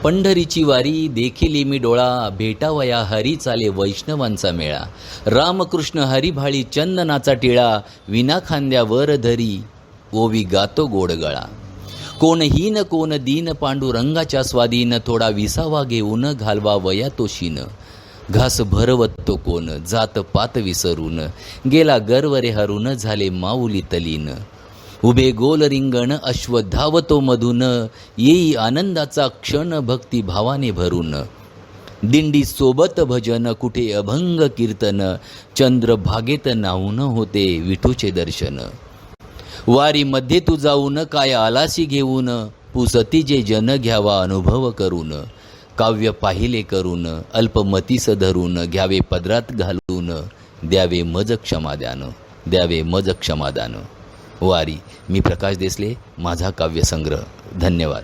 पंढरीची वारी देखिली मी डोळा, भेटावया हरी चाले वैष्णवांचा मेळा. रामकृष्ण हरिभाळी चंदनाचा टिळा, विना खांद्यावर धरी ओवी गातो गोडगळा. कोण हीन कोण दीन पांडुरंगाच्या स्वाधीन, थोडा विसावा घेऊन घालवा वया तो शीन. घास भरवत तो कोण जात पात विसरून, गेला गर्वरे हरून झाले माऊली तलीन. उभे गोल रिंगण अश्व धावतो मधून, येई आनंदाचा क्षण भक्ती भावाने भरून. दिंडी सोबत भजन कुठे अभंग कीर्तन, चंद्रभागेत नाहून होते विठूचे दर्शन. वारीमध्ये तू जाऊन काय आलासी घेऊन, पुसती जे जन घ्यावा अनुभव करून. काव्य पाहिले करून अल्पमतीस धरून, घ्यावे पदरात घालून द्यावे मज क्षमादान, द्यावे मज क्षमादान. वारी. मी प्रकाश देसले, माझा काव्यसंग्रह. धन्यवाद.